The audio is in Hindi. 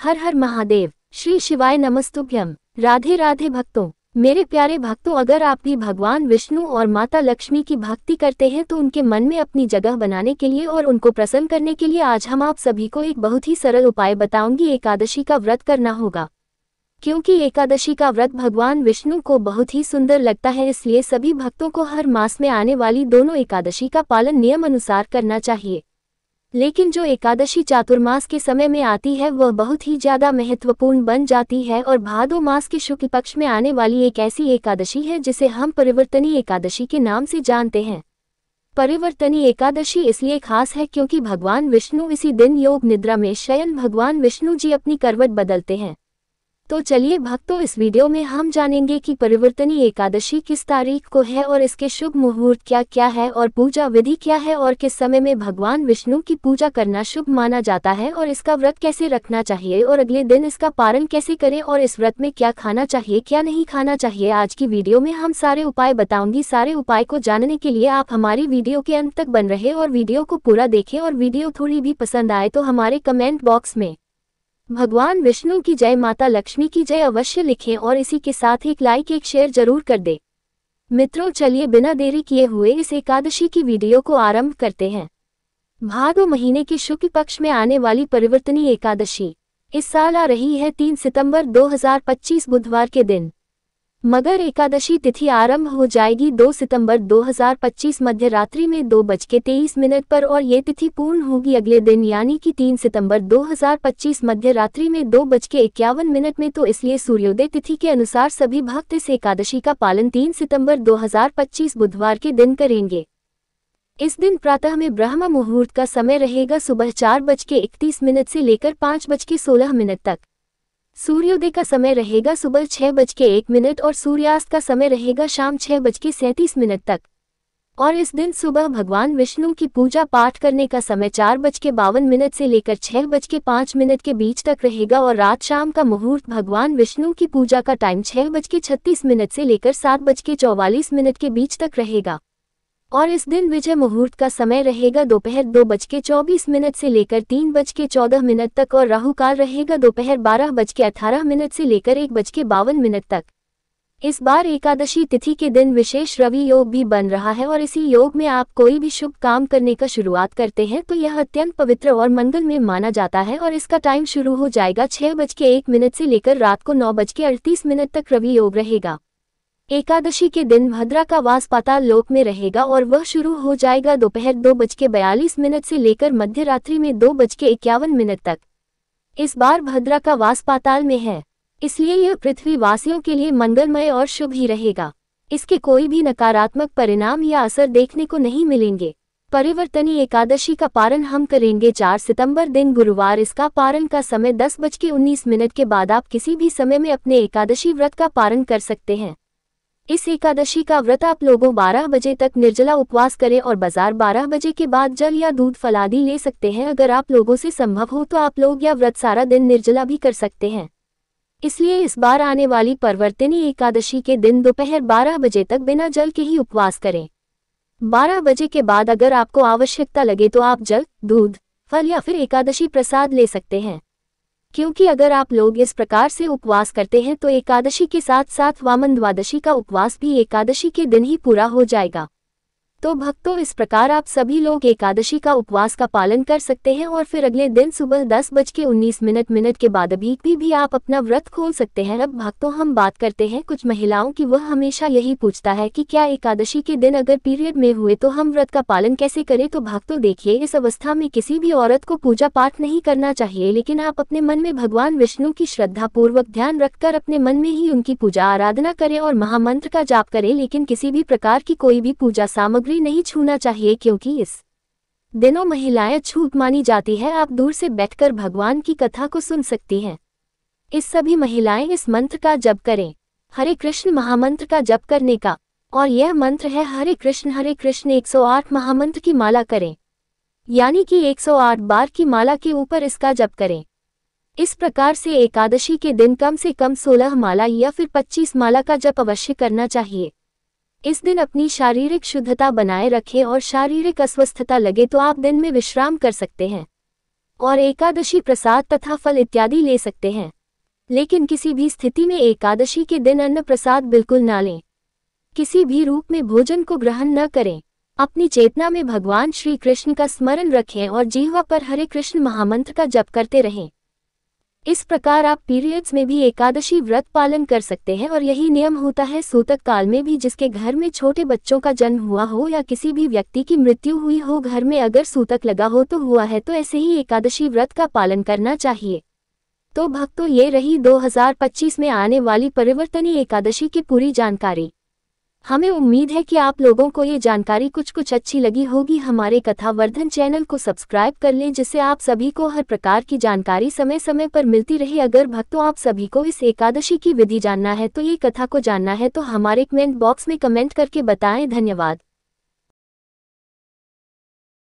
हर हर महादेव। श्री शिवाय नमस्तुभ्यम। राधे राधे भक्तों। मेरे प्यारे भक्तों, अगर आप भी भगवान विष्णु और माता लक्ष्मी की भक्ति करते हैं तो उनके मन में अपनी जगह बनाने के लिए और उनको प्रसन्न करने के लिए आज हम आप सभी को एक बहुत ही सरल उपाय बताऊंगी। एकादशी का व्रत करना होगा, क्योंकि एकादशी का व्रत भगवान विष्णु को बहुत ही सुंदर लगता है। इसलिए सभी भक्तों को हर मास में आने वाली दोनों एकादशी का पालन नियम अनुसार करना चाहिए। लेकिन जो एकादशी चातुर्मास के समय में आती है वह बहुत ही ज्यादा महत्वपूर्ण बन जाती है और भादो मास के शुक्ल पक्ष में आने वाली एक ऐसी एकादशी है जिसे हम परिवर्तनी एकादशी के नाम से जानते हैं। परिवर्तनी एकादशी इसलिए खास है क्योंकि भगवान विष्णु इसी दिन योग निद्रा में शयन भगवान विष्णु जी अपनी करवट बदलते हैं। तो चलिए भक्तों, इस वीडियो में हम जानेंगे कि परिवर्तनी एकादशी किस तारीख को है और इसके शुभ मुहूर्त क्या क्या है और पूजा विधि क्या है और किस समय में भगवान विष्णु की पूजा करना शुभ माना जाता है और इसका व्रत कैसे रखना चाहिए और अगले दिन इसका पारण कैसे करें और इस व्रत में क्या खाना चाहिए क्या नहीं खाना चाहिए। आज की वीडियो में हम सारे उपाय बताऊंगी। सारे उपाय को जानने के लिए आप हमारी वीडियो के अंत तक बन रहे और वीडियो को पूरा देखें और वीडियो थोड़ी भी पसंद आए तो हमारे कमेंट बॉक्स में भगवान विष्णु की जय, माता लक्ष्मी की जय अवश्य लिखें और इसी के साथ एक लाइक एक शेयर जरूर कर दें। मित्रों, चलिए बिना देरी किए हुए इस एकादशी की वीडियो को आरंभ करते हैं। भादो महीने के शुक्ल पक्ष में आने वाली परिवर्तनी एकादशी इस साल आ रही है 3 सितंबर 2025 बुधवार के दिन। मगर एकादशी तिथि आरंभ हो जाएगी 2 सितंबर 2025 मध्य रात्रि में 2:23 पर और ये तिथि पूर्ण होगी अगले दिन यानी कि 3 सितंबर 2025 मध्य रात्रि में 2:51 में। तो इसलिए सूर्योदय तिथि के अनुसार सभी भक्त इस एकादशी का पालन 3 सितंबर 2025 बुधवार के दिन करेंगे। इस दिन प्रातः में ब्रह्म मुहूर्त का समय रहेगा सुबह 4:31 से लेकर 5:16 तक। सूर्योदय का समय रहेगा सुबह 6:01 और सूर्यास्त का समय रहेगा शाम 6:37 तक। और इस दिन सुबह भगवान विष्णु की पूजा पाठ करने का समय 4:52 से लेकर 6:05 के बीच तक रहेगा और रात शाम का मुहूर्त भगवान विष्णु की पूजा का टाइम 6:36 से लेकर 7:44 के बीच तक रहेगा। और इस दिन विजय मुहूर्त का समय रहेगा दोपहर 2:24 से लेकर 3:14 तक और राहु काल रहेगा दोपहर 12:18 से लेकर 1:52 तक। इस बार एकादशी तिथि के दिन विशेष रवि योग भी बन रहा है और इसी योग में आप कोई भी शुभ काम करने का शुरुआत करते हैं तो यह अत्यंत पवित्र और मंगलमय माना जाता है और इसका टाइम शुरू हो जाएगा 6:01 से लेकर रात को 9:38 तक रवि योग रहेगा। एकादशी के दिन भद्रा का वास पाताल लोक में रहेगा और वह शुरू हो जाएगा दोपहर 2:42 से लेकर मध्य रात्रि में 2:51 तक। इस बार भद्रा का वास पाताल में है, इसलिए यह पृथ्वी वासियों के लिए मंगलमय और शुभ ही रहेगा। इसके कोई भी नकारात्मक परिणाम या असर देखने को नहीं मिलेंगे। परिवर्तनी एकादशी का पारण हम करेंगे 4 सितंबर दिन गुरुवार। इसका पारण का समय 10:19 के बाद आप किसी भी समय में अपने एकादशी व्रत का पारण कर सकते हैं। इस एकादशी का व्रत आप लोगों 12 बजे तक निर्जला उपवास करें और बाजार 12 बजे के बाद जल या दूध फलादी ले सकते हैं। अगर आप लोगों से संभव हो तो आप लोग यह व्रत सारा दिन निर्जला भी कर सकते हैं। इसलिए इस बार आने वाली परिवर्तनी एकादशी के दिन दोपहर 12 बजे तक बिना जल के ही उपवास करें। 12 बजे के बाद अगर आपको आवश्यकता लगे तो आप जल, दूध, फल या फिर एकादशी प्रसाद ले सकते हैं। क्योंकि अगर आप लोग इस प्रकार से उपवास करते हैं तो एकादशी के साथ साथ वामन द्वादशी का उपवास भी एकादशी के दिन ही पूरा हो जाएगा। तो भक्तों, इस प्रकार आप सभी लोग एकादशी का उपवास का पालन कर सकते हैं और फिर अगले दिन सुबह 10:19 के बाद भी आप अपना व्रत खोल सकते हैं। अब भक्तों, हम बात करते हैं कुछ महिलाओं की। वह हमेशा यही पूछता है कि क्या एकादशी के दिन अगर पीरियड में हुए तो हम व्रत का पालन कैसे करें। तो भक्तों देखिए, इस अवस्था में किसी भी औरत को पूजा पाठ नहीं करना चाहिए, लेकिन आप अपने मन में भगवान विष्णु की श्रद्धा पूर्वक ध्यान रखकर अपने मन में ही उनकी पूजा आराधना करें और महामंत्र का जाप करें। लेकिन किसी भी प्रकार की कोई भी पूजा सामग्री नहीं छूना चाहिए, क्योंकि इस दिनों महिलाएं छूत मानी जाती है। आप दूर से बैठकर भगवान की कथा को सुन सकती हैं। इस सभी महिलाएं इस मंत्र का जप करें, हरे कृष्ण महामंत्र का जप करने का। और यह मंत्र है हरे कृष्ण 108 महामंत्र की माला करें, यानी कि 108 बार की माला के ऊपर इसका जप करें। इस प्रकार से एकादशी के दिन कम से कम 16 माला या फिर 25 माला का जप अवश्य करना चाहिए। इस दिन अपनी शारीरिक शुद्धता बनाए रखें और शारीरिक अस्वस्थता लगे तो आप दिन में विश्राम कर सकते हैं। और एकादशी प्रसाद तथा फल इत्यादि ले सकते हैं। लेकिन किसी भी स्थिति में एकादशी के दिन अन्न प्रसाद बिल्कुल ना लें। किसी भी रूप में भोजन को ग्रहण न करें। अपनी चेतना में भगवान श्री कृष्ण का स्मरण रखें और जीह्वा पर हरे कृष्ण महामंत्र का जप करते रहें। इस प्रकार आप पीरियड्स में भी एकादशी व्रत पालन कर सकते हैं और यही नियम होता है सूतक काल में भी। जिसके घर में छोटे बच्चों का जन्म हुआ हो या किसी भी व्यक्ति की मृत्यु हुई हो, घर में अगर सूतक लगा हो तो हुआ है, तो ऐसे ही एकादशी व्रत का पालन करना चाहिए। तो भक्तों, ये रही 2025 में आने वाली परिवर्तनीय एकादशी की पूरी जानकारी। हमें उम्मीद है कि आप लोगों को ये जानकारी कुछ अच्छी लगी होगी। हमारे कथावर्धन चैनल को सब्सक्राइब कर लें, जिससे आप सभी को हर प्रकार की जानकारी समय समय पर मिलती रहे। अगर भक्तों आप सभी को इस एकादशी की विधि जानना है, तो ये कथा को जानना है, तो हमारे कमेंट बॉक्स में कमेंट करके बताएं। धन्यवाद।